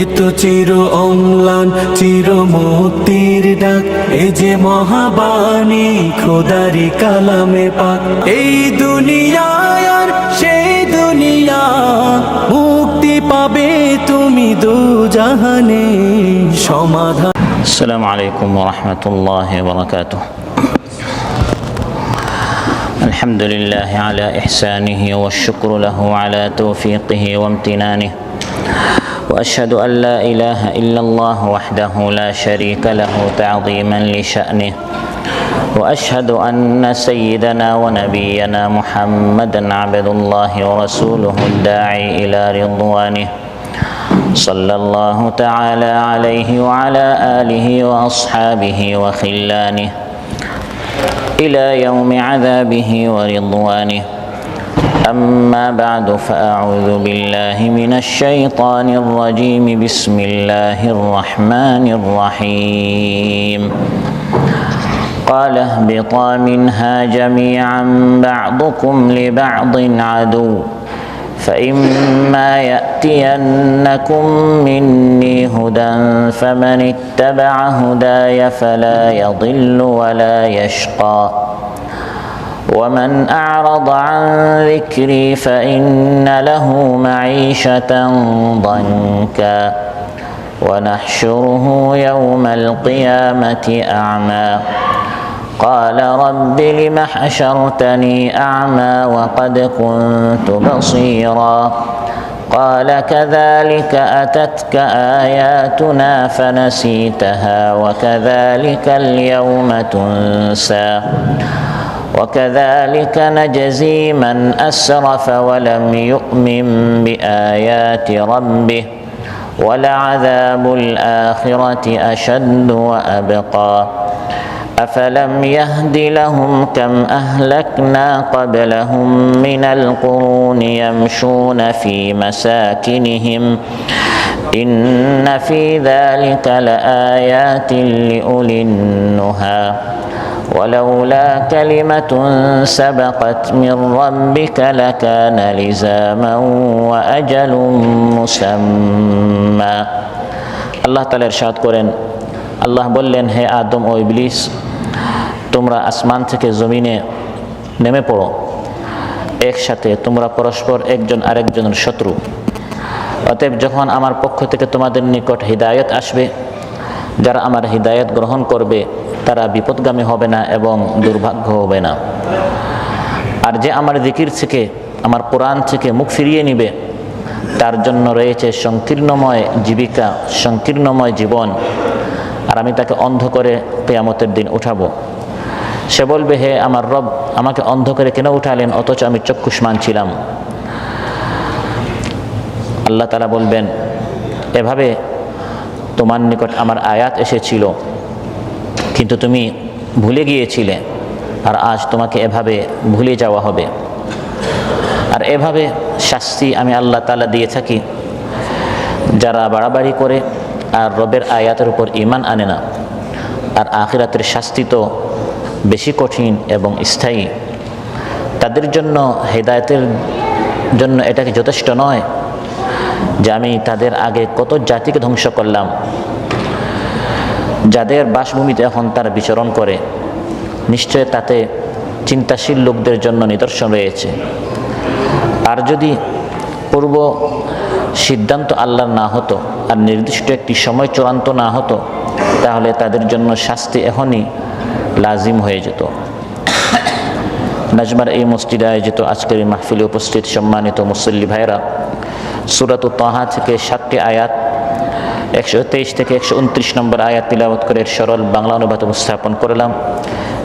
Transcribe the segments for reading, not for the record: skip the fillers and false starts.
এ তো চির অম্লান চির মুক্তির ডাক, এ যে মহাবাণী খোদারি কালামে পাক। এই দুনিয়ায় আর সেই দুনিয়া, মুক্তি পাবে তুমি দুজাহানে সমাধান। আসসালামু আলাইকুম ওয়া রাহমাতুল্লাহি ওয়া বারাকাতুহু। আলহামদুলিল্লাহি আলা ইহসানিহি ওয়া শুকরু লাহু আলা তাওফীকিহি ওয়া ইমতিনানিহি। وأشهد أن لا إله إلا الله وحده لا شريك له تعظيما لشأنه وأشهد أن سيدنا ونبينا محمدا عبد الله ورسوله الداعي إلى رضوانه صلى الله تعالى عليه وعلى آله وأصحابه وخلانه إلى يوم عذابه ورضوانه. أما بعد فأعوذ بالله من الشيطان الرجيم. بسم الله الرحمن الرحيم. قال اهبطا منها جميعا بعضكم لبعض عدو فإما يأتينكم مني هدى فمن اتبع هداي فلا يضل ولا يشقى ومن أعرض عن ذكري فإن له معيشة ضنكا ونحشره يوم القيامة أعمى قال رب لم حشرتني أعمى وقد كنت بصيرا قال كذلك أتتك آياتنا فنسيتها وكذلك اليوم تنسى وكذلك نجزي من أسرف ولم يؤمن بآيات ربه ولعذاب الآخرة أشد وأبقى أفلم يهد لهم كم أهلكنا قبلهم من القرون يمشون في مساكنهم إن في ذلك لآيات لأولي النهى ولولا كلمة سبقت من ربك لكان لزاما وأجل مسمى. আল্লাহ তাআলা ইরশাদ করেন, আল্লাহ বললেন, হে আদম ও ইবলিস, তোমরা আসমান থেকে জমিনে নেমে পড়ো একসাথে, তোমরা পরস্পর একজন আরেকজনের শত্রু। অতএব যখন আমার পক্ষ থেকে তোমাদের নিকট হিদায়াত আসবে, যারা আমার হিদায়াত গ্রহণ করবে তারা বিপদগামী হবে না এবং দুর্ভাগ্য হবে না। আর যে আমার জিকির থেকে, আমার কোরআন থেকে মুখ ফিরিয়ে নিবে, তার জন্য রয়েছে সংকীর্ণময় জীবিকা, সংকীর্ণময় জীবন। আর আমি তাকে অন্ধ করে কিয়ামতের দিন উঠাবো। সে বলবে, হে আমার রব, আমাকে অন্ধ করে কেন উঠালেন, অথচ আমি চক্ষুষ্মান ছিলাম। আল্লাহ তাআলা বলবেন, এভাবে তোমার নিকট আমার আয়াত এসেছিল, কিন্তু তুমি ভুলে গিয়েছিলে, আর আজ তোমাকে এভাবে ভুলে যাওয়া হবে। আর এভাবে শাস্তি আমি আল্লাহ তাআলা দিয়ে থাকি যারা বাড়াবাড়ি করে আর রবের আয়াতের উপর ঈমান আনে না। আর আখিরাতের শাস্তি তো বেশি কঠিন এবং স্থায়ী। তাদের জন্য হেদায়েতের জন্য এটা কি যথেষ্ট নয় যে আমি তাদের আগে কত জাতিকে ধ্বংস করলাম, যাদের বাসভূমিতে এখন তারা বিচরণ করে? নিশ্চয় তাতে চিন্তাশীল লোকদের জন্য নিদর্শন রয়েছে। আর যদি পূর্ব সিদ্ধান্ত আল্লাহর না হতো আর নির্দিষ্ট একটি সময় চূড়ান্ত না হতো, তাহলে তাদের জন্য শাস্তি এখনই লাজিম হয়ে যেত। নাজমার এই মসজিদে আয়োজিত আজকের এই মাহফিলে উপস্থিত সম্মানিত মুসল্লি ভাইরা, সূরা তাহা থেকে 7টি আয়াত 123 থেকে 129 নম্বর আয়াত তিলাওয়াত করে সরল বাংলা অনুবাদ উপস্থাপন করলাম।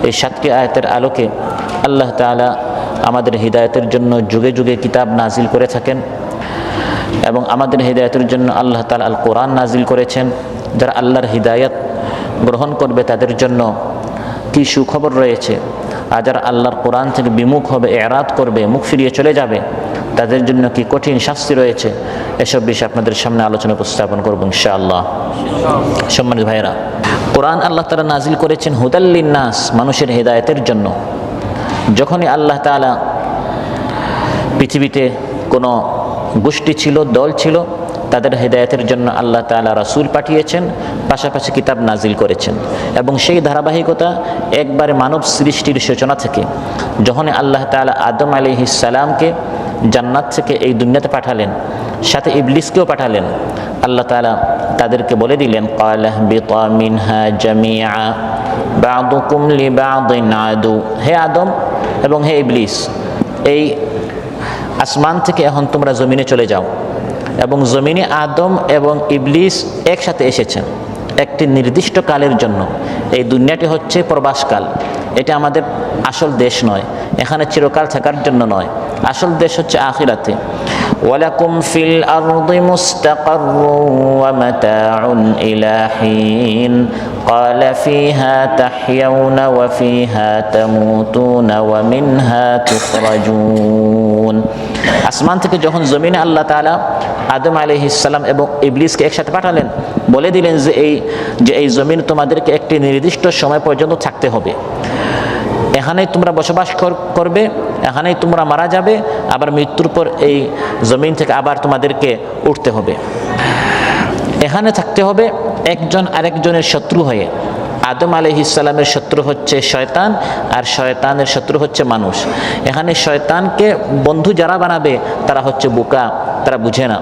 এই 7টি আয়াতের আলোকে আল্লাহ তাআলা আমাদের হিদায়াতের জন্য যুগে যুগে কিতাব নাজিল করে থাকেন এবং আমাদের হিদায়াতের জন্য আল্লাহ তাআলা আল কোরআন নাজিল করেছেন। যারা আল্লাহর হিদায়াত গ্রহণ করবে তাদের জন্য কি সুখবর রয়েছে, আর যারা আল্লাহর কোরআন থেকে বিমুখ হবে, এরাদ করবে, মুখ ফিরিয়ে চলে যাবে, তাদের জন্য কি কঠিন শাস্তি রয়েছে। এসব বিষয়ে আপনাদের সামনে আলোচনা উপস্থাপন করব ইনশাআল্লাহ। সম্মানিত ভাইরা, কোরআন আল্লাহ তাআলা নাজিল করেছেন হুদাল লিন্নাস, মানুষের হিদায়াতের জন্য। যখনই আল্লাহ তাআলা পৃথিবীতে কোনো গোষ্ঠী ছিল, দল ছিল, তাদের হেদায়েতের জন্য আল্লাহ তাআলা রাসূল পাঠিয়েছেন, পাশাপাশি কিতাব নাজিল করেছেন। এবং সেই ধারাবাহিকতা একবারে মানব সৃষ্টির সূচনা থেকে, যখন আল্লাহ তাআলা আদম আলাইহিস সালামকে জান্নাত থেকে এই দুনিয়াতে পাঠালেন, সাথে ইবলিসকেও পাঠালেন, আল্লাহ তাআলা তাদেরকে বলে দিলেন, ক্বালা ইহবিতা মিনহা জামিআ বা'দুকুম লিবা'দিন আদু। হে আদম এবং হে ইবলিস, এই আসমান থেকে এখন তোমরা জমিনে চলে যাও। এবং জমিনে আদম এবং ইবলিস একসাথে এসেছেন একটি নির্দিষ্ট কালের জন্য। এই দুনিয়াটি হচ্ছে প্রবাসকাল, এটা আমাদের আসল দেশ নয়, এখানে চিরকাল থাকার জন্য নয়, আসল দেশ হচ্ছে আখিরাতে। ওয়ালাকুম ফিল আরদি মুস্তাকাররুন ওয়া মাতাউন ইলা হিন ক্বালা ফিহা তাহইয়াউনা ওয়া ফিহা তামুতুনা ওয়া মিনহা তুখরাজুন। আসমান থেকে যখন জমিনে আল্লাহ তাআলা আদম আলাইহিস সালাম এবং ইবলিসকে একসাথে পাঠালেন, বলে দিলেন যে এই জমিন তোমাদেরকে একটি নির্দিষ্ট সময় পর্যন্ত থাকতে হবে, এখানেই তোমরা বসবাস করবে, এখানেই তোমরা মারা যাবে, আবার মৃত্যুর পর এই জমিন থেকে আবার তোমাদেরকে উঠতে হবে। এখানে থাকতে হবে একজন আরেকজনের শত্রু হয়ে। আদম আলাইহিস সালামের শত্রু হচ্ছে শয়তান, আর শয়তানের শত্রু হচ্ছে মানুষ। এখানে শয়তানকে বন্ধু যারা বানাবে তারা হচ্ছে বোকা, তারা বুঝে না।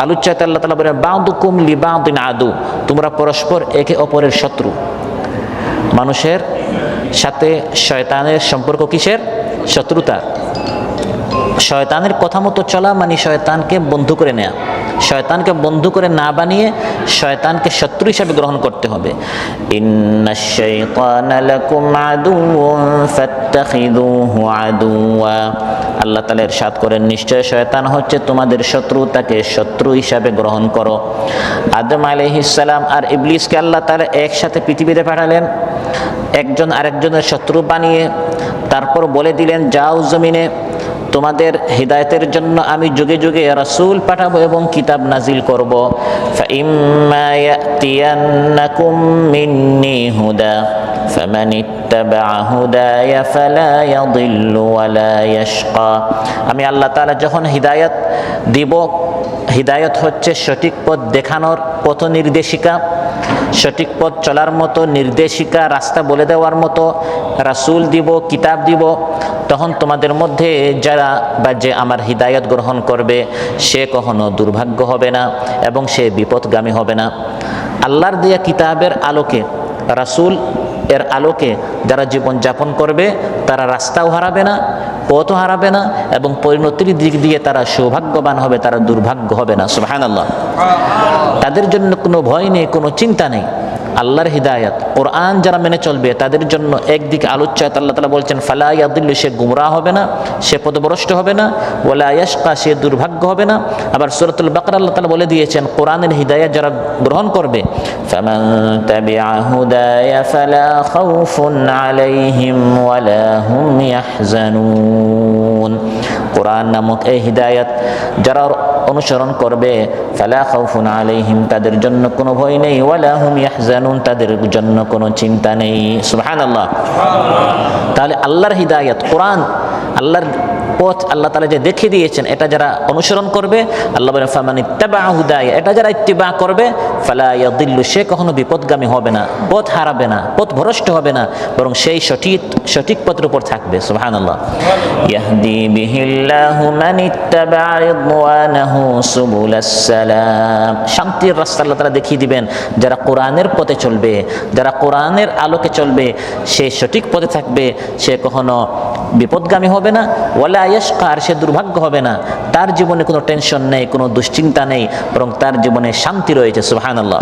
আলোচ্যাতে আল্লাহ তাআলা বলেন, বা'দুকুম লিবা'দিন আদু, তোমরা পরস্পর একে অপরের শত্রু। মানুষের সাথে শয়তানের সম্পর্ক কিসের? শত্রুতা। শয়তানের কথা মতো চলা মানে শয়তানকে বন্ধু করে নেয়া। শয়তানকে বন্ধু করে না বানিয়ে শয়তানকে শত্রু হিসাবে গ্রহণ করতে হবে। ইন্নাশ শাইতানা লাকুম আদুউন ফাত্তাখিযুহু আদুওয়া। আল্লাহ তাআলা ইরশাদ করেন, নিশ্চয় শয়তান হচ্ছে তোমাদের শত্রু, তাকে শত্রু হিসাবে গ্রহণ করো। আদম আলাইহিস সালাম আর ইবলিসকে আল্লাহ তাআলা একসাথে পৃথিবীতে পাঠালেন, একজন আরেকজনের শত্রু বানিয়ে। তারপর বলে দিলেন, যাও জমিনে, তোমাদের হিদায়াতের জন্য আমি যুগে যুগে রাসূল পাঠাবো এবং কিতাব নাজিল করব। ফাইম্মা ইয়াতিয়ান্নাকুম মিন্নি হুদা ফামান ইত্তাবা'a হুদায়া ফালা ইয়াদিল্লু ওয়ালা ইয়াশকা। আমি আল্লাহ তাআলা যখন হিদায়াত দিব, হিদায়াত হচ্ছে সঠিক পথ দেখানোর পথ নির্দেশিকা, সঠিক পথ চলার মতো নির্দেশিকা, রাস্তা বলে দেওয়ার মতো রাসূল দিব, কিতাব দিব। তখন তোমাদের মধ্যে যারা বা যে আমার হিদায়াত গ্রহণ করবে সে কখনো দুর্ভাগ্য হবে না এবং সে বিপদগামী হবে না। আল্লাহর দেয়া কিতাবের আলোকে, রাসূল এর আলোকে যারা জীবন যাপন করবে তারা রাস্তাও হারাবে না, পথও হারাবে না এবং পরিণতির দিক দিয়ে তারা সৌভাগ্যবান হবে, তারা দুর্ভাগ্য হবে না। সুবহানাল্লাহ। তাদের জন্য কোনো ভয় নেই, কোনো চিন্তা নেই। আল্লাহর হিদায়াত, কোরআন যারা মেনে চলবে তাদের জন্য একদিকে আলোচ্যাত আল্লাহ তাআলা বলছেন, ফালা ইয়াদিল্লু, সে গুমরাহ হবে না, সে পথভ্রষ্ট হবে না, ওয়ালা ইয়াশকা, সে দুর্ভাগ্য হবে না। আবার সূরাতুল বাকারা আল্লাহ তাআলা বলে দিয়েছেন, কোরআনের হিদায়াত যারা গ্রহণ করবে, ফামান তাবিআ হুদায়া ফালা খাউফুন আলাইহিম ওয়ালা হুম ইয়াহজানুন। কোরআন নামক এই হিদায়াত যারা অনুসরণ করবে, ফালা খাউফুন আলাইহিম, তাদের জন্য কোনো ভয় নেই, ওয়ালা হুম ইয়াহজানুন, তাদের জন্য কোনো চিন্তা নেই। সুবহানাল্লাহ। তাহলে আল্লাহর হিদায়াত, কোরআন, আল্লাহর পথ আল্লাহ তাআলা যে দেখিয়ে দিয়েছেন, এটা যারা অনুসরণ করবে, আল্লাহ বলেন ফামান ইত্তাবা'a হুদায়া, এটা যারা ইত্তিবা করবে, ফালা ইয়াদিল্লু, সে কখনো বিপদগামী হবে না, পথ হারাবে না, পথ ভ্রষ্ট হবে না, বরং সেই সঠিক পথের উপর থাকবে। সুবহানাল্লাহ। ইয়াহদি বিহিল্লাহু মান ইত্তাবা'a রিদওয়ানাহু সুবুলাস সালাম। শান্তির রাস্তা আল্লাহ তাআলা দেখিয়ে দিবেন যারা কোরআনের পথে চলবে, যারা কোরআনের আলোকে চলবে, সে সঠিক পথে থাকবে, সে কখনো বিপদগামী হবে না, ওয়ালা ইয়াশকা, সে দুর্ভাগ্য হবে না। তার জীবনে কোনো টেনশন নেই, কোনো দুশ্চিন্তা নেই, বরং তার জীবনে শান্তি রয়েছে। সুবহানাল্লাহ।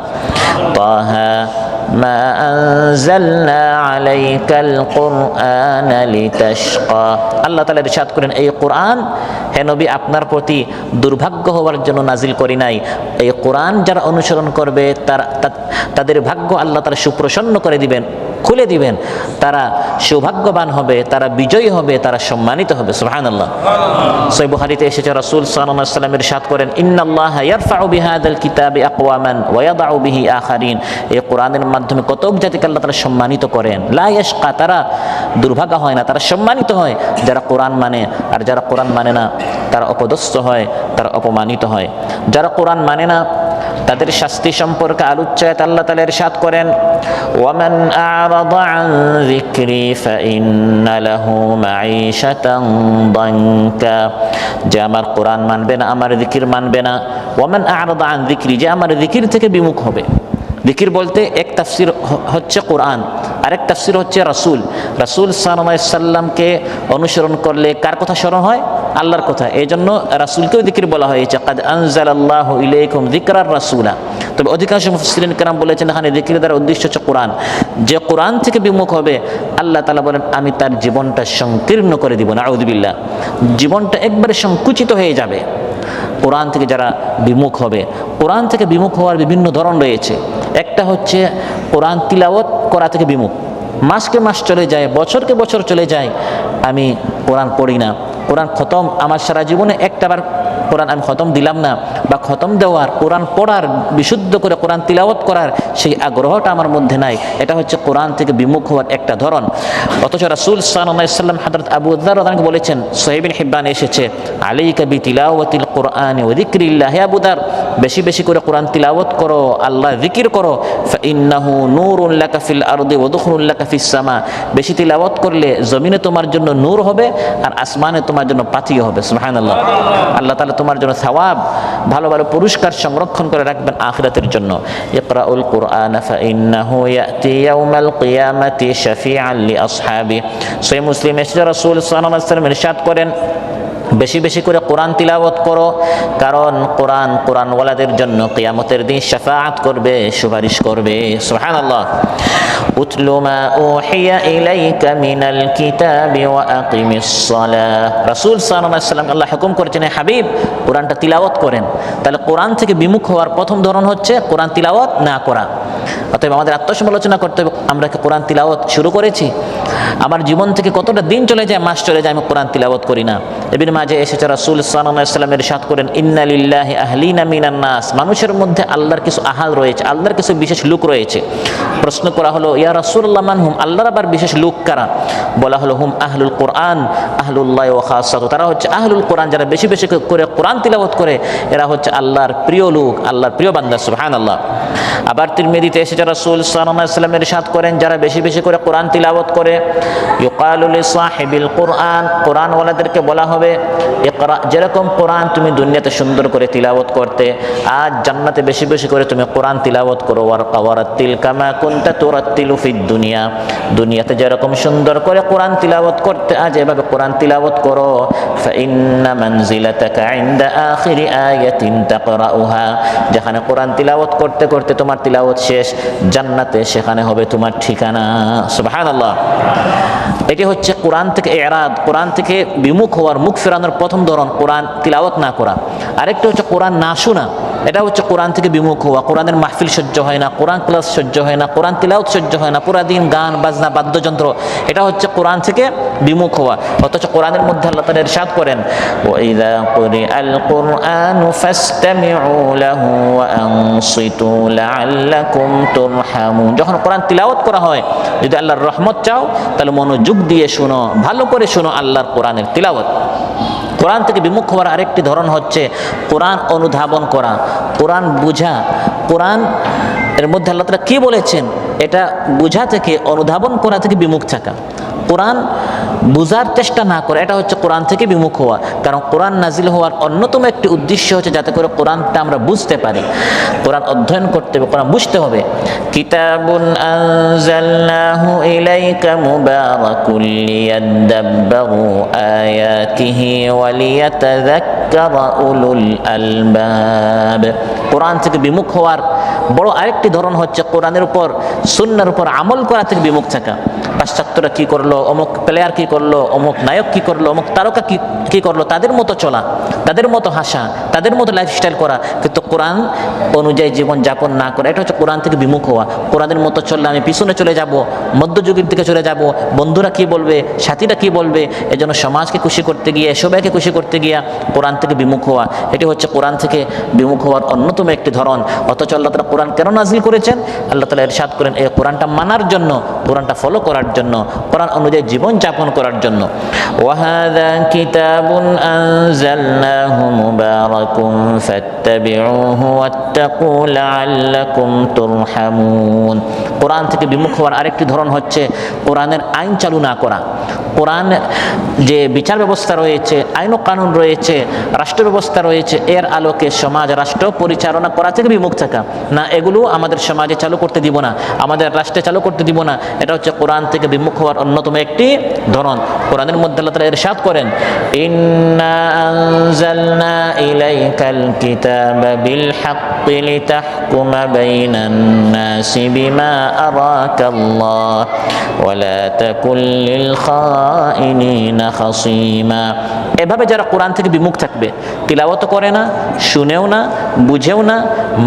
তাহা মা আনজালনা আলাইকাল কুরআনা লিতাশকা। আল্লাহ তাআলা ইরশাদ করেন, এই কোরআন হে নবী আপনার প্রতি দুর্ভাগ্য হওয়ার জন্য নাজিল করি নাই। এই কোরআন যারা অনুসরণ করবে তাদের ভাগ্য আল্লাহ তাআলা সুপ্রসন্ন করে দিবেন, খুলে দিবেন, তারা সৌভাগ্যবান হবে, তারা বিজয়ী হবে, তারা সম্মানিত হবে। সুবহানাল্লাহ। সহিহ বুখারীতে এসেছে রাসূল সাল্লাল্লাহু আলাইহি ওয়াসাল্লাম ইরশাদ করেন, ইন্নাল্লাহা ইয়ারফাউ বিহাদাল কিতাবি আকওয়ামান ওয়া ইয়াদাউ বিহি আখারিন। এই কোরআনের মাধ্যমে কতক জাতিকে আল্লাহ তাআলা সম্মানিত করেন। লা ইয়াশকা, তারা দুর্ভাগা হয় না, তারা সম্মানিত হয়। যারা কোরআন মানে, আর যারা কোরআন মানে না তারা অপদস্থ হয়, তারা অপমানিত হয়। যারা কোরআন মানে না তাদের শাস্তি সম্পর্কে আলোচ্যায়ত আল্লাহ তাআলা ইরশাদ করেন, ওয়ামান আ'রাদা আন যিকরি ফাইন্না লাহু মাঈশাতান দানকা। যে আমার কোরআন মানবে না, আমার যিকির মানবে না। ওয়ামান আ'রাদা আন যিকরি, যে আমার যিকির থেকে বিমুখ হবে। যিকির বলতে এক তাফসীর হচ্ছে কোরআন, আরেক তাফসীর হচ্ছে রাসূল। রাসূল সাল্লাল্লাহু আলাইহি সাল্লামকে অনুসরণ করলে কার কথা স্মরণ হয়? আল্লাহর কথা। এই জন্য রাসূলকেও যিকির বলা হয়েছে, কাদ আনজালাল্লাহু ইলাইকুম যিকরার রাসূলা। তবে অধিকাংশ মুফাসসিরিন কেরাম বলেছেন এখানে যিকির দ্বারা উদ্দেশ্য হচ্ছে কোরআন। যে কোরআন থেকে বিমুখ হবে আল্লাহ তাআলা বলেন আমি তার জীবনটা সংকীর্ণ করে দিব, নাউযুবিল্লাহ। জীবনটা একবারে সংকুচিত হয়ে যাবে। কোরআন থেকে যারা বিমুখ হবে, কোরআন থেকে বিমুখ হওয়ার বিভিন্ন ধরন রয়েছে। একটা হচ্ছে কোরআন তিলাওয়াত করা থেকে বিমুখ। মাসকে মাস চলে যায়, বছরকে বছর চলে যায়, আমি কোরআন পড়ি না। কোরআন খতম, আমার সারা জীবনে একটাবার কোরআন আমি খতম দিলাম না, বা খতম দেওয়ার, কোরআন পড়ার, বিশুদ্ধ করে কোরআন তিলাওয়াত করার সেই আগ্রহটা আমার মধ্যে নাই। এটা হচ্ছে কোরআন থেকে বিমুখ হওয়ার একটা ধরন। অথচ রাসূল সাল্লাল্লাহু আলাইহি ওয়াসাল্লাম হযরত আবু যর রাদিয়াল্লাহু আনহু বলেছেন, সহিহ ইবনে হিব্বানে এসেছে, আলাইকা বিতিলাওয়াতিল কুরআনি ওয়া যিকরিল্লাহ। হে আবু যর, বেশি বেশি করে কোরআন তিলাওয়াত করো, আল্লাহ যিকির করো। ফাইন্নাহু নূরুন লাকা ফিল আরদি ওয়া দুখরুন লাকা ফিস সামা। বেশি তিলাওয়াত করলে জমিনে তোমার জন্য নূর হবে, আর আসমানে তোমার জন্য পাথিও হবে। সুবহানাল্লাহ। আল্লাহ তাআলা তোমার জন্য সওয়াব, ভালো ভালো পুরস্কার সংরক্ষণ করে রাখবেন আখিরাতের জন্য। ইকরাউল কুরআন ফাইন্নাহু ইয়াতি ইয়াউমাল কিয়ামাতি শাফিআন লিআসহাবি। সহিহ মুসলিম এসে রাসূল সাল্লাল্লাহু আলাইহি ওয়াসাল্লাম ইরশাদ করেন, বেশি বেশি করে কোরআন তিলাওয়াত করো, কারণ কোরআনওয়ালাদের জন্য কিয়ামতের দিন শাফাআত করবে, সুপারিশ করবে। সুবহানাল্লাহ। উতলু মা উহিয়া ইলাইকা মিনাল কিতাবি ওয়া আকিমিস সালাহ। রাসূল সাল্লাল্লাহু আলাইহি ওয়াসাল্লাম আল্লাহ হুকুম করেছেন, হাবিব কোরআনটা তিলাওয়াত করেন। তাহলে কোরআন থেকে বিমুখ হওয়ার প্রথম ধরন হচ্ছে কোরআন তিলাওয়াত না করা। অতএব আমাদের আত্মসমালোচনা করতে হবে, আমরা কি কোরআন তিলাওয়াত শুরু করেছি? আমার জীবন থেকে কতটা দিন চলে যায়, মাস চলে যায়, আমি কোরআন তিলাওয়াত করি না। ইবনে মাজাহ এসেছে, রাসূল সাল্লাল্লাহু আলাইহি ওয়াসাল্লাম ইরশাদ করেন, ইন্না লিল্লাহি আহলিনা মিনান নাস। মানুষের মধ্যে আল্লাহর কিছু আহাল রয়েছে, আল্লাহর কিছু বিশেষ লোক রয়েছে। প্রশ্ন করা হলো, ইয়া রাসূলুল্লাহ মান হুম? আল্লাহর আবার বিশেষ লোক কারা? বলা হলো, হুম আহলুল কোরআন আহলুল্লাহ ওয়া খাসাতু। তারা হচ্ছে আহলুল কোরআন, যারা বেশি বেশি করে কোরআন তিলাওয়াত করে, এরা হচ্ছে আল্লাহর প্রিয় লোক, আল্লাহর প্রিয় বান্দা। সুবহানাল্লাহ। আবার তিরমিজিতে এসেছে, রাসূল সাল্লাল্লাহু আলাইহি ওয়াসাল্লাম ইরশাদ করেন, যারা বেশি বেশি করে কোরআন তিলাওয়াত করে, ইউকালু লিসাহিবিল কোরআন, কোরআনওয়ালাদেরকে বলা হবে, ইকরা। যেরকম কোরআন তুমি দুনিয়াতে সুন্দর করে তিলাওয়াত করতে, আজ জান্নাতে বেশি বেশি করে তুমি কোরআন তিলাওয়াত করো। ওয়ারাতিল কামা কুনতা তুরাতিলু ফিদ দুনিয়া। দুনিয়াতে যেরকম সুন্দর করে কোরআন তিলাওয়াত করতে, আজ এভাবে কোরআন তিলাওয়াত করো। ফাইন্না মানজিলাতাকা ইনদা আখিরি আয়াতিন তাকরাউহা। যেখানে কোরআন তিলাওয়াত করতে করতে তোমার তিলাওয়াত শেষ, জান্নাতে সেখানে হবে তোমার ঠিকানা। সুবহানাল্লাহ। এটি হচ্ছে কোরআন থেকে ইরাদ, কোরআন থেকে বিমুখ হওয়ার, মুখ ফেরানোর প্রথম ধরন কোরআন তিলাওয়াত না করা। আরেকটা হচ্ছে কোরআন না শোনা। এটা হচ্ছে কোরআন থেকে বিমুখ হওয়া। কোরআনের মাহফিল সহ্য হয় না, কোরআন ক্লাস সহ্য হয় না, কোরআন তিলাওয়াত সহ্য হয় না, পুরা দিন গান বাজনা বাদ্যযন্ত্র। এটা হচ্ছে কোরআন থেকে বিমুখ হওয়া। অথচ কোরআনের মধ্যে আল্লাহ তাআলা ইরশাদ করেন, ওয়াইযা কুরিআল কুরআনু ফাসতামিউ লাহু ওয়া আনসিতু লাআল্লাকুম তুরহামুন। যখন কোরআন তিলাওয়াত করা হয়, যদি আল্লাহর রহমত চাও তাহলে মনোযোগ দিয়ে শোনো, ভালো করে শোনো আল্লাহর কোরআনের তিলাওয়াত। কোরআন থেকে বিমুখ হওয়ার আরেকটি ধরন হচ্ছে কোরআন অনুধাবন করা, কোরআন বুঝা। কোরআন এর মধ্যে আল্লাহ তাআলা কি বলেছেন এটা বুঝা থেকে, অনুধাবন করা থেকে বিমুখ থাকা। কোরআন বুঝার চেষ্টা না করে, এটা হচ্ছে কোরআন থেকে বিমুখ হওয়া। কারণ কোরআন নাজিল হওয়ার অন্যতম একটি উদ্দেশ্য হচ্ছে যাতে করে কোরআনটা আমরা বুঝতে পারি। কোরআন অধ্যয়ন করতে হবে, কোরআন বুঝতে হবে। কিতাবুন আনজালনাহু ইলাইকা মুবারাকুল লিয়াদাব্বারু আয়াতিহি ওয়া লিয়াতাযাক্কারা উলুল আলবাব। কোরআন থেকে বিমুখ হওয়ার বড় আরেকটি ধরন হচ্ছে কোরআনের উপর, সুন্নাহর উপর আমল করা থেকে বিমুখ থাকা। পাশ্চাত্যরা কি করলো, অমুক প্লেয়ার কি করলো, অমুক নায়ক কি করলো, অমুক তারকা কি করলো, তাদের মতো চলা, তাদের মতো হাসা, তাদের মতো লাইফস্টাইল করা, কিন্তু কোরআন অনুযায়ী জীবন যাপন না করা, এটা হচ্ছে কোরআন থেকে বিমুখ হওয়া। কোরআনের মতো চললে আমি পিছনে চলে যাব, মধ্যযুগের দিকে চলে যাব, বন্ধুরা কি বলবে, সাথীরা কি বলবে, এজন্য সমাজকে খুশি করতে গিয়ে, সবাইকে খুশি করতে গিয়ে কোরআন থেকে বিমুখ হওয়া, এটি হচ্ছে কোরআন থেকে বিমুখ হওয়ার অন্যতম একটি ধরন। অথচ আল্লাহ তাআলা কোরআন কেন নাজিল করেছেন? আল্লাহ তাআলা ইরশাদ করেন এই কোরআনটা মানার জন্য, কোরআনটা ফলো করার জন্য, কোরআন অনুযায়ী জীবন যাপন করার জন্য। ওয়াহাদা কিতাবুন আনজালনাহু মুবারাকুন ফাত্তাবিউহু ওয়াত্তাকু লাআল্লাকুম তুরহামুন। কোরআন থেকে বিমুখ হওয়ার আরেকটি ধরন হচ্ছে কোরআনের আইন চালু না করা। কোরআন যে বিচার ব্যবস্থা রয়েছে, আইন ও কানুন রয়েছে, রাষ্ট্র ব্যবস্থা রয়েছে, এর আলোকে সমাজ রাষ্ট্র পরিচালনা করা থেকে বিমুখ থাকা। না, এগুলো আমাদের সমাজে চালু করতে দিব না, আমাদের রাষ্ট্রে চালু করতে দিব না। এটা হচ্ছে কোরআন থেকে বিমুখ হওয়ার অন্যতম একটি ধরন। কোরআনের মধ্যে আল্লাহ তাআলা ইরশাদ করেন, ইন্না আনজালনা ইলাইকাল কিতাবা বিল হাক্কি লিতাহকুমা বাইনান নাসি বিমা আরাকাল্লাহ ওয়া লা তাকুল লিল খাইনিনা খাসিমা। এভাবে যারা কোরআন থেকে বিমুখ থাকবে, তিলাওয়াত করে না, শুনেও না, বুঝেও না,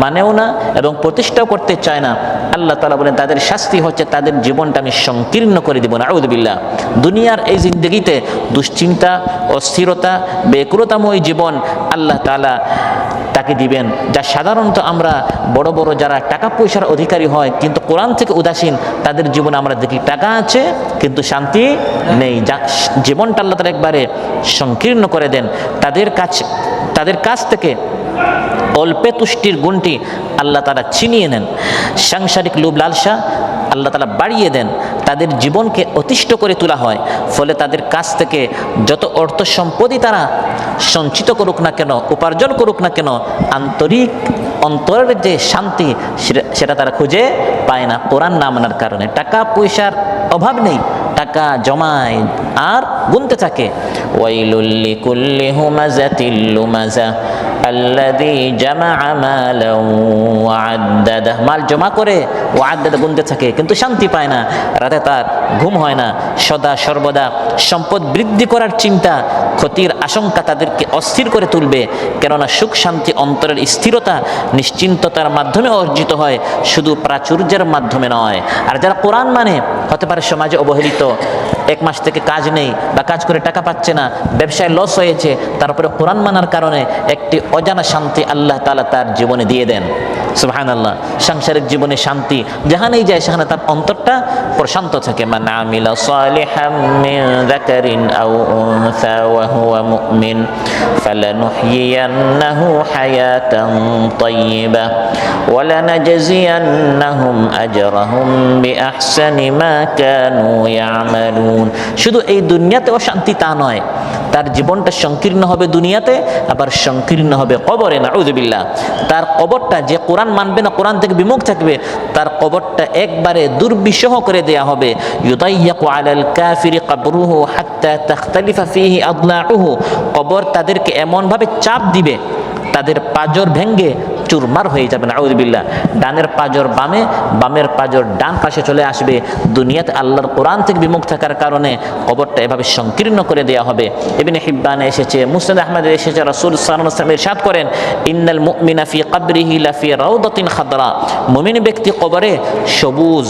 মানেও না এবং প্রতিষ্ঠাও করতে চায় না, আল্লাহ তাআলা বলেন তাদের শাস্তি হচ্ছে তাদের জীবনটা আমি সংকীর্ণ করে দিব। নাউযু বিল্লাহ। দুনিয়ার এই জিন্দেগিতে দুশ্চিন্তা, অস্থিরতা, বেকুরতাময় জীবন আল্লাহ তাআলা তাকে দিবেন, যা সাধারণত আমরা বড় বড় যারা টাকা পয়সার অধিকারী হয় কিন্তু কোরআন থেকে উদাসীন, তাদের জীবনে আমরা দেখি টাকা আছে কিন্তু শান্তি নেই, যা জীবনটা আল্লাহ তাআলা একবারে সংকীর্ণ করে দেন। তাদের কাছ থেকে অল্পে তুষ্টির গুণটি আল্লাহ তাআলা ছিনিয়ে নেন, সাংসারিক লোভ লালসা আল্লাহ তাআলা বাড়িয়ে দেন, তাদের জীবনকে অতিষ্ঠ করে তোলা হয়। ফলে তাদের কাছ থেকে যত অর্থ সম্পদই তারা সঞ্চিত করুক না কেন, উপার্জন করুক না কেন, আন্তরিক অন্তরের যে শান্তি সেটা তারা খুঁজে পায় না কোরআন না মানার কারণে। টাকা পয়সার অভাব নেই, টাকা জমায় আর গুনতে থাকে। ওয়াইলুল লিকুল্লি হুমাযাতিল লুমাযা আল্লাযী জামাআ মালান ওয়া আদ্দাদা। মাল জমা করে ও আদ্দাদা গুনতে থাকে কিন্তু শান্তি পায় না, রাতে তার ঘুম হয় না, সদা সর্বদা সম্পদ বৃদ্ধি করার চিন্তা, ক্ষতির আশঙ্কা তাদেরকে অস্থির করে তুলবে। কেননা সুখ শান্তি অন্তরের স্থিরতা নিশ্চিন্ততার মাধ্যমে অর্জিত হয়, শুধু প্রাচুর্যের মাধ্যমে নয়। আর যারা কোরআন মানে, হতে পারে সমাজে অবহেলিত, এক মাস থেকে কাজ নেই বা কাজ করে টাকা পাচ্ছে না, ব্যবসায় লস হয়েছে, তারপরে কোরআন মানার কারণে একটি অজানা শান্তি আল্লাহ তাআলা তার জীবনে দিয়ে দেন। সুবহানাল্লাহ। সাংসারিক জীবনে শান্তি, যেখানেই যায় সেখানে তার অন্তরটা প্রশান্ত থাকে। মান আমিলা সালিহাম মিন যাকারিন আও উনসা ওয়া হুয়া মুমিন ফালানুহয়িয়ান্নাহু হায়াতান তাইয়্যিবা ওয়া লানাজজিয়ান্নাহুম আজরাহুম বিআহসানি মা কানু ইয়ামালুন। শুধু এই দুনিয়াতেও শান্তি তা নয়, তার জীবনটা সংকীর্ণ হবে দুনিয়াতে, আবার সংকীর্ণ হবে কবরে। নাউযু বিল্লাহ। তার কবরটা, যে কোরআন মানবে না, কোরআন থেকে বিমুখ থাকবে, তার কবরটা একবারে দুর্বিষহ করে দেয়া হবে। ইউদাইয়াকু আলাল কাফিরি কবরুহু হাত্তা তাখতালিফা ফীহি আদলাউহু। কবর তাদেরকে এমন ভাবে চাপ দিবে, তাদের পাজর ভেঙ্গে চুরমার হয়ে যাবে। নাউযু বিল্লাহ। ডানের পাজর বামে, বামের পাজর ডান পাশে চলে আসবে। দুনিয়াতে আল্লাহর কোরআন থেকে বিমুখ থাকার কারণে কবরটা এভাবে সংকীর্ণ করে দেয়া হবে। ইবনে হিব্বানে এসেছে, মুসনাদ আহমদে এসেছে, রাসূল সাল্লাল্লাহু আলাইহি ওয়াসাল্লাম ইরশাদ করেন, ইন্নাল মুমিনা ফি কবরিহি লাফি রাউদাতিন খাদরা। মুমিন ব্যক্তি কবরে সবুজ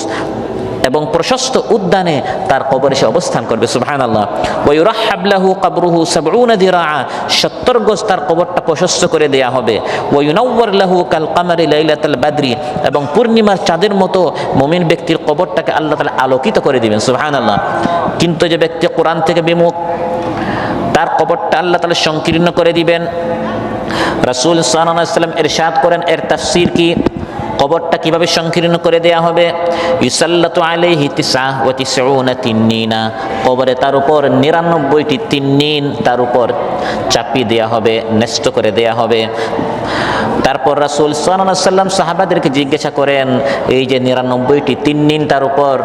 এবং প্রশস্ত উদ্যানে তার কবরে সে অবস্থান করবে। সুবহানাল্লাহ। ওয়া ইউরাহহাব লাহু কবরুহু 70 দিরাআ। 70 গজ তার কবরটা প্রশস্ত করে দেয়া হবে। ওয়া ইউনাওয়ার লাহু কাল কামারি লাইলাতুল বদরি। এবং পূর্ণিমার চাঁদের মতো মুমিন ব্যক্তির কবরটাকে আল্লাহ তাআলা আলোকিত করে দিবেন। সুবহানাল্লাহ। কিন্তু যে ব্যক্তি কোরআন থেকে বিমুখ, তার কবরটা আল্লাহ তাআলা সংকীর্ণ করে দিবেন। রাসূল সাল্লাল্লাহু আলাইহি ওয়াসাল্লাম ইরশাদ করেন, এর তাফসীর কি, কবরটা কিভাবে সংকীর্ণ করে দেয়া হবে? ইউসাল্লাতু আলাইহি 99 তিন্নিনা। কবরে তার উপর 99টি তিন্নিন তার উপর চাপিয়ে দেয়া হবে, ন্যস্ত করে দেয়া হবে। তারপর রাসূল সাল্লাল্লাহু আলাইহি ওয়াসাল্লাম সাহাবাদেরকে জিজ্ঞাসা করেন, এই যে 99টি তিন্নিন তার উপর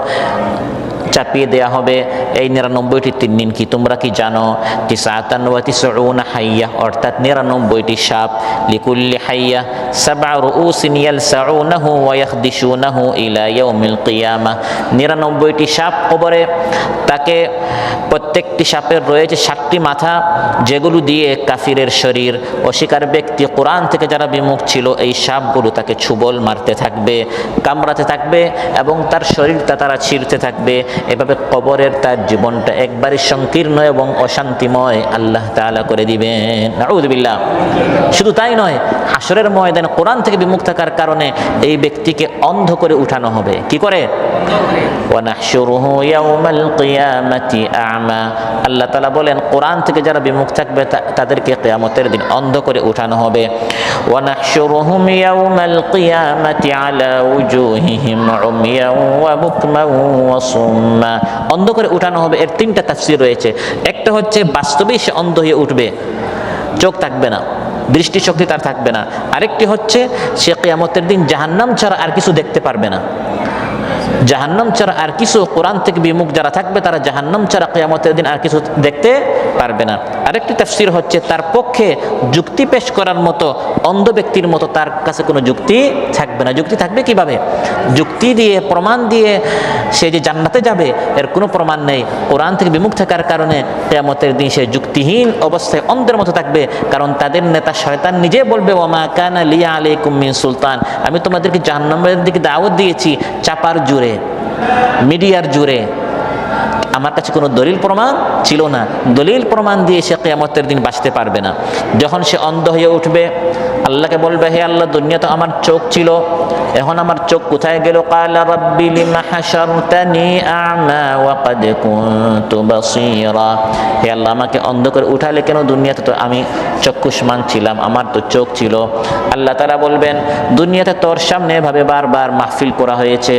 চাপিয়ে দেয়া হবে। এই 99টি তিন্নিন কি তোমরা কি জানো? তিসআতান ওয়া তিসউনা হাইয়া, অর্থাৎ 99টি সাপ। লিকুল্লি হাইয়া সাবআ রুউসিন ইয়ালসাউনাহু ওয়া ইয়াখদিশুনাহু ইলা ইয়াউমিল কিয়ামাহ। 99টি সাপ কবরে, তাকে প্রত্যেকটি সাপের রয়েছে 7টি মাথা, যেগুলো দিয়ে কাফিরের শরীর, অস্বীকার ব্যক্তি, কোরআন থেকে যারা বিমুখ ছিল, এই সাপগুলো তাকে ছুবল মারতে থাকবে, কামড়াতে থাকবে এবং তার শরীরটা তারা ছিঁড়তে থাকবে। এভাবে কবরের তার জীবনটা একবারই সংকীর্ণ এবং অশান্তিময় আল্লাহ তাআলা করে দিবেন। নাউযুবিল্লাহ। শুধু তাই নয়, হাসরের ময়দানে কোরআন থেকে বিমুখ থাকার কারণে এই ব্যক্তিকে অন্ধ করে উঠানো হবে। কি করে? ওয়া নাহশুরুহু ইয়াউমাল কিয়ামাতি আ'মা। আল্লাহ তাআলা বলেন, কোরআন থেকে যারা বিমুখ থাকবে তাদেরকে কিয়ামতের দিন অন্ধ করে উঠানো হবে। ওয়া নাহশুরুহুম ইয়াউমাল কিয়ামাতি আলা উজুহিহিম উমিয়ান ওয়া বুকমান ওয়া সুম্মা। অন্ধ করে উঠানো হবে, এর 3টা তাফসীর রয়েছে। একটা হচ্ছে বাস্তবেই সে অন্ধ হয়ে উঠবে, চোখ থাকবে না, দৃষ্টিশক্তি তার থাকবে না। আরেকটি হচ্ছে সে কিয়ামতের দিন জাহান্নাম ছাড়া আর কিছু দেখতে পারবে না। জাহান্নাম ছাড়া আর কিছু, কোরআন থেকে বিমুখ যারা থাকবে তারা জাহান্নাম ছাড়া কিয়ামতের দিন আর কিছু দেখতে পারবে না। আরেকটি তাফসীর হচ্ছে তার পক্ষে যুক্তি পেশ করার মতো, অন্ধ ব্যক্তির মতো তার কাছে কোনো যুক্তি থাকবে না। যুক্তি থাকবে কিভাবে? যুক্তি দিয়ে, প্রমাণ দিয়ে সে যে জান্নাতে যাবে এর কোনো প্রমাণ নেই। কোরআন থেকে বিমুখ থাকার কারণে কিয়ামতের দিন সে যুক্তিহীন অবস্থায় অন্ধের মতো থাকবে। কারণ তাদের নেতা শয়তান নিজে বলবে, ওয়া মা কানা লিয়া আলাইকুম মিন সুলতান, আমি তোমাদেরকে জাহান্নামের দিকে দাওয়াত দিয়েছি চাপার জোরে, মিডিয়ার জোরে, আমার কাছে কোনো দলিল প্রমাণ ছিল না। দলিল প্রমাণ দিয়ে সে কিয়ামতের দিন বাঁচতে পারবে না। যখন সে অন্ধ হয়ে উঠবে, আল্লাহকে বলবে, হে আল্লাহ, দুনিয়া তো আমার চোখ ছিল, এখন আমার চোখ কোথায় গেল? ক্বালা রাব্বি লিমা হাশারতানি আ'মা ওয়া ক্বাদ কুনতু বাসীরা। হে আল্লাহ, আমাকে অন্ধ করে উঠালে কেন? দুনিয়াতে তো আমি চক্ষুষ্মান ছিলাম, আমার তো চোখ ছিল। আল্লাহ তাআলা বলবেন, দুনিয়াতে তোর সামনে এভাবে বারবার মাহফিল করা হয়েছে,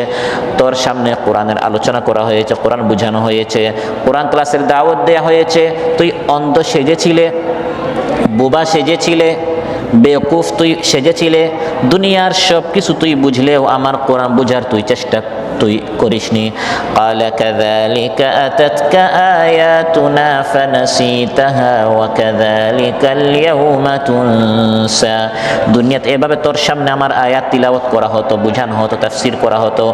তোর সামনে কোরআনের আলোচনা করা হয়েছে, কোরআন বোঝানো হয়েছে, কোরআন ক্লাসের দাওয়াত দেয়া হয়েছে, তুই অন্ধ সেজেছিলে, বোবা সেজেছিলে, বেওকুফ তুই সেজেছিলে, দুনিয়ার সব কিছু তুই বুঝলেও আমার কোরআন বুঝার তুই চেষ্টা তুই করিসনি। ক্বালা কাযালিকা আতাতকা আয়াতুনা ফানাসিতাহা ওয়া কাযালিকাল ইয়াউমা তুনসা। দুনিয়াতে এভাবে তোর সামনে আমার আয়াত তিলাওয়াত করা হতো, বুঝানো হতো, তাফসীর করা হতো,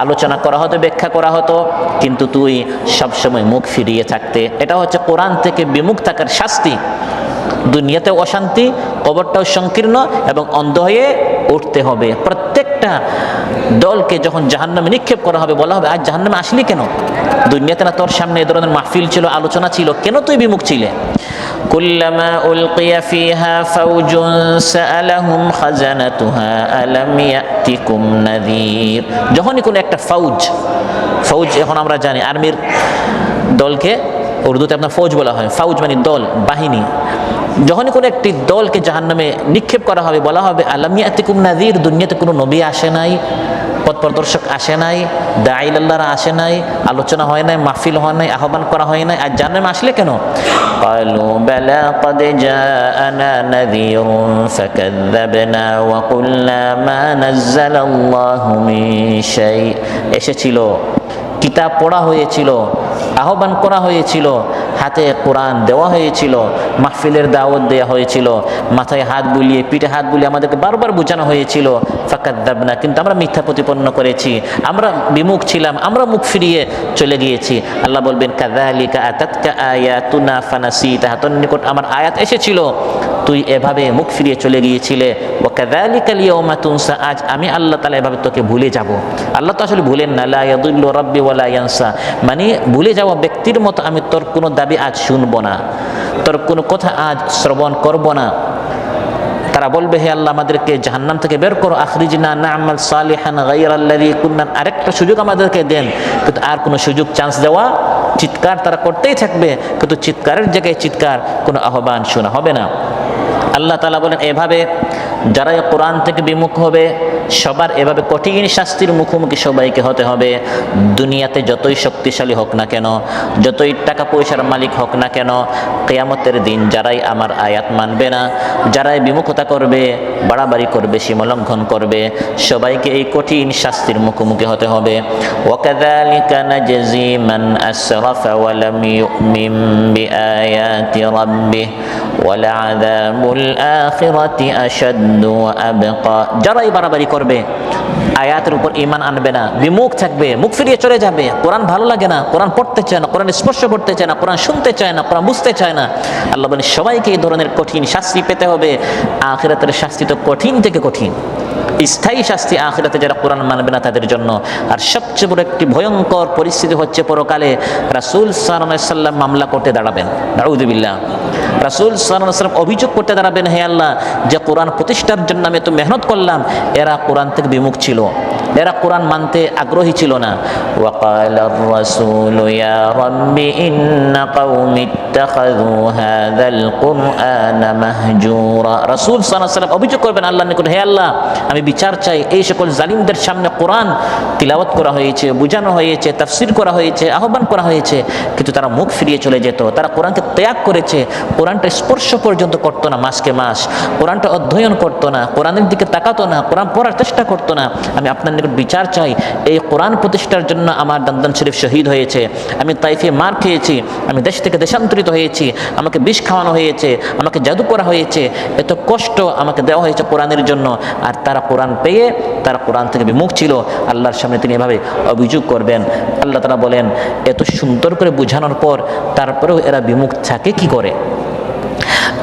আলোচনা করা হতো, ব্যাখ্যা করা হতো, কিন্তু তুই সবসময় মুখ ফিরিয়ে থাকতে। এটা হচ্ছে কোরআন থেকে বিমুখ থাকার শাস্তি। দুনিয়াতেও অশান্তি, কবরটাও সংকীর্ণ এবং অন্ধ হয়ে উঠতে হবে। প্রত্যেকটা দলকে যখন জাহান্নামে নিক্ষেপ করা হবে, বলা হবে, আজ জাহান্নামে আসলি কেন? দুনিয়াতে না তোর সামনে এ ধরনের মাহফিল ছিল, আলোচনা ছিল, কেন তুই বিমুখ ছিলে? কুল্লামা উলকিয়া ফিহা ফাওজুন সাআলাহুম খাজানাতুহা আলাম ইয়াতিকুম নাযীর। যখনই কোনো একটা ফৌজ, এখন আমরা জানি আর্মির দলকে উর্দুতে আপনার ফৌজ বলা হয়। ফৌজ মানে দল, বাহিনী। যখনই কোনো একটি দলকে জাহান্নামে নিক্ষেপ করা হবে, বলা হবে আলাম ইয়াতিকুম নাযীর। দুনিয়াতে কোনো নবী আসে নাই, পথ প্রদর্শক আসে নাই, দাঈ আল্লাহরা আসে নাই, আলোচনা হয় নাই, মাহফিল হয় নাই, আহ্বান করা হয় নাই, আর জাহান্নামে আসলে কেন? ক্বালু বালা ক্বাদ জাআনা নাযীরুন ফাকাযযাবনা ওয়া কুলনা মা নাযালাল্লাহু মিন শাই। এসেছিল, কিতাব পড়া হয়েছিল, আহ্বান করা হয়েছিল, হাতে কোরআন দেওয়া হয়েছিল, মাহফিলের দাওয়াত দেওয়া হয়েছিল, মাথায় হাত বুলিয়ে, পিঠে হাত বুলিয়ে আমাদেরকে বারবার বোঝানো হয়েছিল। ফাকাযযাবনা, কিন্তু আমরা মিথ্যা প্রতিপন্ন করেছি, আমরা বিমুখ ছিলাম, আমরা মুখ ফিরিয়ে চলে গিয়েছি। আল্লাহ বলবেন, কাযালিকা আতাতকা আয়াতুনা ফানাসিতাহা, তোর নিকট আমার আয়াত এসেছিল, তুই এভাবে মুখ ফিরিয়ে চলে গিয়েছিলে। ওয়া কাযালিকাল ইয়াউমা তুনসা, আজ আমি আল্লাহ তাআলা এভাবে তোকে ভুলে যাব। আল্লাহ তো আসলে ভুলেন না, লা ইয়াদুল্লু রাব্বি ওয়া লা ইয়ানসা, মানে ভুলে যাওয়া ব্যক্তির মতো আমি তোর কোনো দাবি আজ শুনবো না, তোর কোনো কথা আজ শ্রবণ করব না। তারা বলবে, হে আল্লাহ, আমাদেরকে জাহান্নাম থেকে বের করো, আখরিজনা না'মাল সালিহান গায়রাল্লাযী কুন্না, আরেকটা সুযোগ আমাদেরকে দেন। কিন্তু আর কোনো সুযোগ, চান্স দেওয়া, চিৎকার তারা করতেই থাকবে, কিন্তু চিৎকারের জায়গায় চিৎকার, কোনো আহ্বান শোনা হবে না। আল্লাহ তাআলা বলেন, এভাবে যারা এই কোরআন থেকে বিমুখ হবে সবার এভাবে কঠিন শাস্তির মুখোমুখি সবাইকে হতে হবে। দুনিয়াতে যতই শক্তিশালী হোক না কেন, যতই টাকা পয়সার মালিক হোক না কেন, কিয়ামতের দিন যারাই আমার আয়াত মানবে না, যারাই বিমুখতা করবে, বাড়াবাড়ি করবে, সীমালঙ্ঘন করবে, সবাইকে এই কঠিন শাস্তির মুখোমুখি হতে হবে। ওয়াকাযালিকা নাজজি মান আসরাফা ওয়া লাম ইউমিন বিআয়াতি রাব্বিহি ওয়ালআযাবুল আখিরাতি আশাদ্দু ওয়া আবকা। যারাই বাড়াবাড়ি করবে, আয়াতের উপর ঈমান আনবে না, বিমুখ থাকবে, মুখ ফিরিয়ে চলে যাবে, কোরআন ভালো লাগে না, কোরআন পড়তে চায় না, কোরআন স্পর্শ করতে চায় না, কোরআন শুনতে চায় না, কোরআন বুঝতে চায় না, আল্লাহ বলেন সবাইকে এই ধরনের কঠিন শাস্তি পেতে হবে। আখিরাতের শাস্তি তো কঠিন থেকে কঠিন, স্থায়ী শাস্তি আখিরাতে যারা কোরআন মানবে না তাদের জন্য। আর সবচেয়ে বড় একটি ভয়ঙ্কর পরিস্থিতি হচ্ছে পরকালে রাসূল সাল্লাল্লাহু আলাইহি সাল্লাম মামলা করতে দাঁড়াবেন, নাউযুবিল্লাহ। রাসূল সাল্লাল্লাহু আলাইহি সাল্লাম অভিযোগ করতে দাঁড়াবেন, হে আল্লাহ, যে কোরআন প্রতিষ্ঠার জন্য আমি এত মেহনত করলাম, এরা কোরআন থেকে বিমুখ ছিল, এরা কোরআন মানতে আগ্রহী ছিল না। ওয়াকালার রাসূলু ইয়া রাব্বি ইন্না কওমি ইত্তাখাযু হাযাল কুরআনা মাহজুরা। রাসূল সাল্লাল্লাহু আলাইহি সাল্লাম অভিযোগ করবেন আল্লাহর নিকট, হে আল্লাহ, আমি বিচার চাই, এই সকল জালিমদের সামনে কোরআন তিলাওয়াত করা হয়েছে, বোঝানো হয়েছে, তাফসীর করা হয়েছে, আহ্বান করা হয়েছে, কিন্তু তারা মুখ ফিরিয়ে চলে যেত, তারা কোরআনকে ত্যাগ করেছে, কোরআনটা স্পর্শ পর্যন্ত করতো না, মাসকে মাস কোরআনটা অধ্যয়ন করতো না, কোরআনের দিকে তাকাতো না, কোরআন পড়ার চেষ্টা করতো না। আমি আপনার নিকট বিচার চাই, এই কোরআন প্রতিষ্ঠার জন্য আমার দান্দান শরীফ শহীদ হয়েছে, আমি তাইফে মার খেয়েছি, আমি দেশ থেকে দেশান্তরিত হয়েছি, আমাকে বিষ খাওয়ানো হয়েছে, আমাকে জাদু করা হয়েছে, এত কষ্ট আমাকে দেওয়া হয়েছে কোরআনের জন্য, আর তারা কোরআন পেয়ে তারা কোরআন থেকে বিমুখ ছিল। আল্লাহর সামনে তিনি এভাবে অভিযোগ করবেন। আল্লাহ তাআলা বলেন, এত সুন্দর করে বোঝানোর পর তারপরেও এরা বিমুখ থাকে কি করে?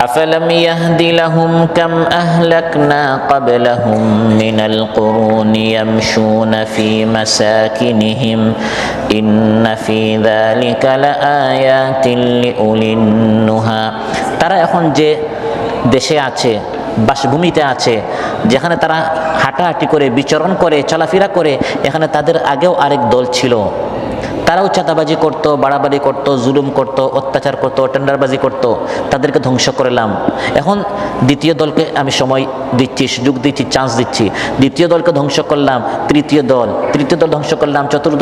أفلم يهد لهم كم أهلكنا قبلهم من القرون يمشون في مساكنهم إن في ذلك لآيات لأولي النهى। তারা এখন যে দেশে আছে, বাসভূমিতে আছে, যেখানে তারা হাঁটাহাঁটি করে, বিচরণ করে, চলাফেরা করে, এখানে তাদের আগেও আরেক দল ছিল, তারাও চাঁদাবাজি করতো, বাড়াবাড়ি করতো, জুলুম করতো, অত্যাচার করতো, টেন্ডারবাজি করতো, তাদেরকে ধ্বংস করলাম। এখন দ্বিতীয় দলকে আমি সময় দিচ্ছি, সুযোগ দিচ্ছি, চান্স দিচ্ছি, দ্বিতীয় দলকে ধ্বংস করলাম, তৃতীয় দল ধ্বংস করলাম, চতুর্থ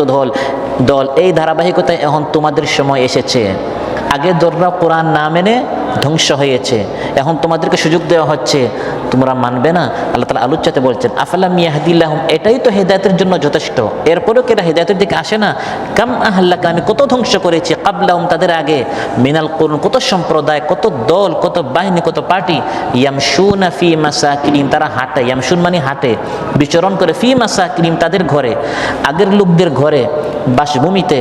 দল। এই ধারাবাহিকতায় এখন তোমাদের সময় এসেছে। আগের দলরা কোরআন না মেনে ধ্বংস হয়েছে, এখন তোমাদেরকে সুযোগ দেওয়া হচ্ছে, তোমরা মানবে না। আল্লাহ তাআলা আলোচ্যতে বলছেন, আফালাম ইয়াহদিল্লাহুম, এটাই তো হেদায়েতের জন্য যথেষ্ট, এরপরেও কেরা হেদায়েতের দিকে আসে না? কাম আহলাকা, আমি কত ধ্বংস করেছি, কাবলাহুম, তাদের আগে, মিনাল কুরুন, কত সম্প্রদায়, কত দল, কত বাহিনী, কত পার্টি, ইয়ামশুনা ফি মাসাকিনিহিম, তারা হাঁটে, ইয়ামশুন মানে হাঁটে, বিচরণ করে, ফি মাসাকিনিহিম, তাদের ঘরে, আগের লোকদের ঘরে, বাসভূমিতে,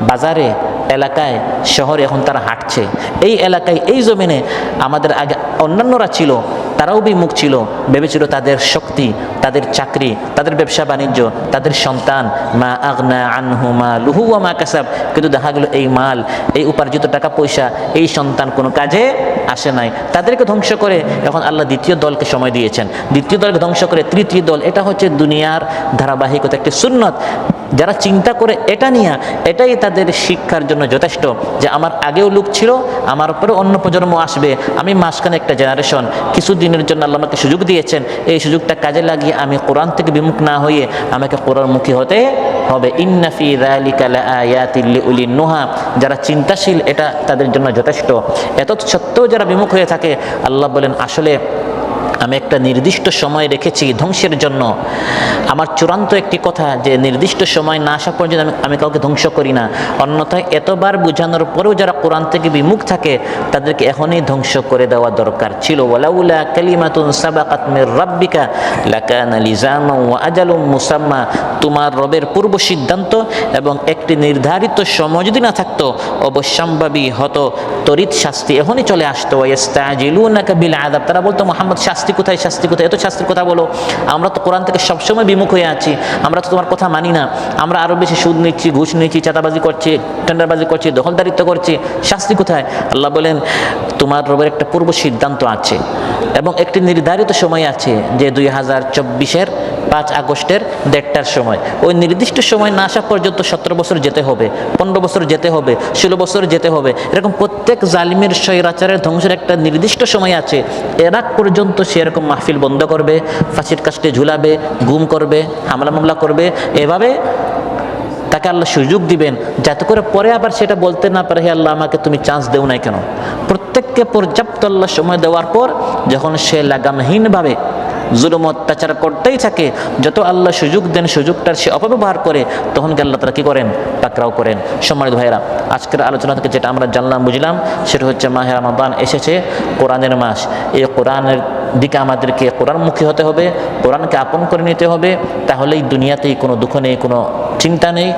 বাজারে, এলাকায়, শহরে এখন তারা হাঁটছে। এই এলাকায়, এই জমিনে আমাদের আগে অন্যান্যরা ছিল, তারাও বিমুখ ছিল, ভেবেছিল তাদের শক্তি, তাদের চাকরি, তাদের ব্যবসা বাণিজ্য, তাদের সন্তান, মা আগনা আনহু মালুহু ওয়া মা কাসাব, কিন্তু দেখা গেল এই মাল, এই উপার্জিত টাকা পয়সা, এই সন্তান কোনো কাজে আসে নাই। তাদেরকে ধ্বংস করে এখন আল্লাহ দ্বিতীয় দলকে সময় দিয়েছেন, দ্বিতীয় দলকে ধ্বংস করে তৃতীয় দল। এটা হচ্ছে দুনিয়ার ধারাবাহিকতা, একটি সুন্নত। যারা চিন্তা করে এটা নিয়ে, এটাই তাদের শিক্ষার জন্য যথেষ্ট, যে আমার আগেও লোক ছিল, আমার উপরে অন্য প্রজন্ম আসবে, আমি মাঝখানে একটা জেনারেশন, কিছুদিনের জন্য আল্লাহ আমাকে সুযোগ দিয়েছেন, এই সুযোগটা কাজে লাগিয়ে আমি কোরআন থেকে বিমুখ না হয়ে আমাকে কোরআনমুখী হতে হবে। ইন্না ফি যালিকা লাআয়াতিল লিউলিন নুহা, যারা চিন্তাশীল এটা তাদের জন্য যথেষ্ট। এত সত্ত্বেও যারা বিমুখ হয়ে থাকে, আল্লাহ বলেন, আসলে আমি একটা নির্দিষ্ট সময় রেখেছি ধ্বংসের জন্য। আমার চূড়ান্ত একটি কথা, যে নির্দিষ্ট সময় না আসা পর্যন্ত আমি কাউকে ধ্বংস করি না। অন্যথায় এতবার বোঝানোর পরেও যারা কোরআন থেকে বিমুখ থাকে, তাদেরকে এখনই ধ্বংস করে দেওয়া দরকার ছিল। ওয়ালাউলা কালিমাতুন সাবাকাত মির রাব্বিকা লাকানা লিজামান ওয়া আজালুম মুসাম্মা, তোমার রবের পূর্ব সিদ্ধান্ত এবং একটি নির্ধারিত সময় যদি না থাকতো, অবশ্যম্ভাবী হতো তরিত শাস্তি এখনই চলে আসতো। ইস্তাজিলুনাকা বিল আযাব, তারা বলতো, মুহাম্মদ শাস্তি কোথায়, শাস্তি কোথায়, এত শাস্তির কথা বলো, আমরা তো কোরআন থেকে সবসময় বিমুখ হয়ে আছি, আমরা তো তোমার কথা মানি না, আমরা আরো বেশি সুদ নিচ্ছি, ঘুষ নিচ্ছি, চাঁদাবাজি করছি, টেন্ডারবাজি করছি, দখলদারিত্ব করছি, শাস্তি কোথায়? আল্লাহ বলেন, তোমার রবের একটা পূর্ব সিদ্ধান্ত আছে এবং একটি নির্ধারিত সময় আছে, যে 2024-এর 5 আগস্টের 1:30টার সময়। ওই নির্দিষ্ট সময় না আসা পর্যন্ত 17 বছর যেতে হবে, 15 বছর যেতে হবে, 16 বছর যেতে হবে। এরকম প্রত্যেক জালিমের স্বৈরাচারের ধ্বংসের একটা নির্দিষ্ট সময় আছে। এর আগ পর্যন্ত সে এরকম মাহফিল বন্ধ করবে, ফাঁসির কাস্টে ঝুলাবে, গুম করবে, হামলা মামলা করবে, এভাবে তাকে আল্লাহ সুযোগ দিবেন যাতে করে পরে আবার সেটা বলতে না পারে, হে আল্লাহ আমাকে তুমি চান্স দেও নাই কেন। প্রত্যেককে পর্যাপ্ত আল্লাহ সময় দেওয়ার পর যখন সে লাগামহীনভাবে জুলুম অত্যাচার করতেই থাকে, যত আল্লাহ সুযোগ দেন সুযোগটার সে অপব্যবহার করে, তখন কি আল্লাহ তারা কী করেন? পাকড়াও করেন। সম্মানিত ভাইরা, আজকের আলোচনা থেকে যেটা আমরা জানলাম বুঝলাম সেটা হচ্ছে মাহে রমাদান এসেছে, কোরআনের মাস। এই কোরআনের দিকে আমাদেরকে কোরআনমুখী হতে হবে, কোরআনকে আপন করে নিতে হবে, তাহলেই দুনিয়াতেই কোনো দুঃখ নেই, কোনো চিন্তা নেই,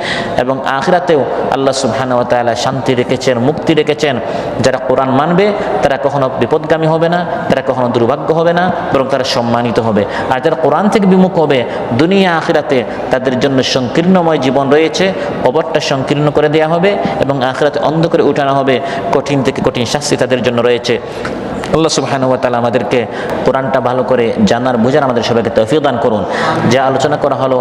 এবং আখিরাতেও আল্লাহ সুবহানাহু ওয়া তাআলা শান্তি রেখেছেন, মুক্তি রেখেছেন। যারা কোরআন মানবে তারা কখনো বিপদগামী হবে না, তারা কখনো দুর্ভাগ্য হবে না, বরং তারা সম্মানিত হবে। আর যারা কোরআন থেকে বিমুখ হবে, দুনিয়া আখিরাতে তাদের জন্য সংকীর্ণময় জীবন রয়েছে, কবরটা সংকীর্ণ করে দেওয়া হবে এবং আখিরাতে অন্ধকারে উঠানো হবে, কঠিন থেকে কঠিন শাস্তি তাদের জন্য রয়েছে। আল্লাহ সুবহানাহু ওয়া তাআলা আমাদেরকে কোরআনটা ভালো করে জানার বোঝার আমাদের সবাইকে তৌফিক দান করুন। যা আলোচনা করা হলো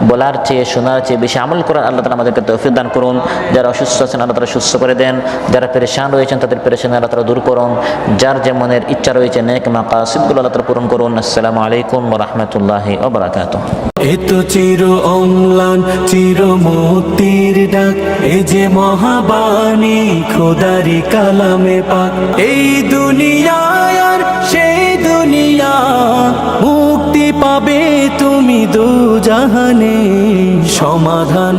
বলার চেয়ে শোনার চেয়ে বেশি আমল করার আল্লাহ তাআলা আমাদেরকে তৌফিক দান করুন। যারা অসুস্থ আছেন আল্লাহ তাআলা সুস্থ করে দেন, যারা পেরেশান রয়েছেন তাদের পেরেশানি আল্লাহ তাআলা দূর করুন, যার যে মনের ইচ্ছা রয়েছে নেক মাকাসিদগুলো আল্লাহ তাআলা পূরণ করুন। আসসালামু আলাইকুম ওয়া রাহমাতুল্লাহি ওয়া বারাকাতুহু। এ তো চির অম্লান চির মুক্তির ডাক, এ যে মহাবাণী খোদারি কালামে পাক। এই দুনিয়ায় আর সেই দুনিয়া, মুক্তি পাবে তুমি দু জাহানে, সমাধান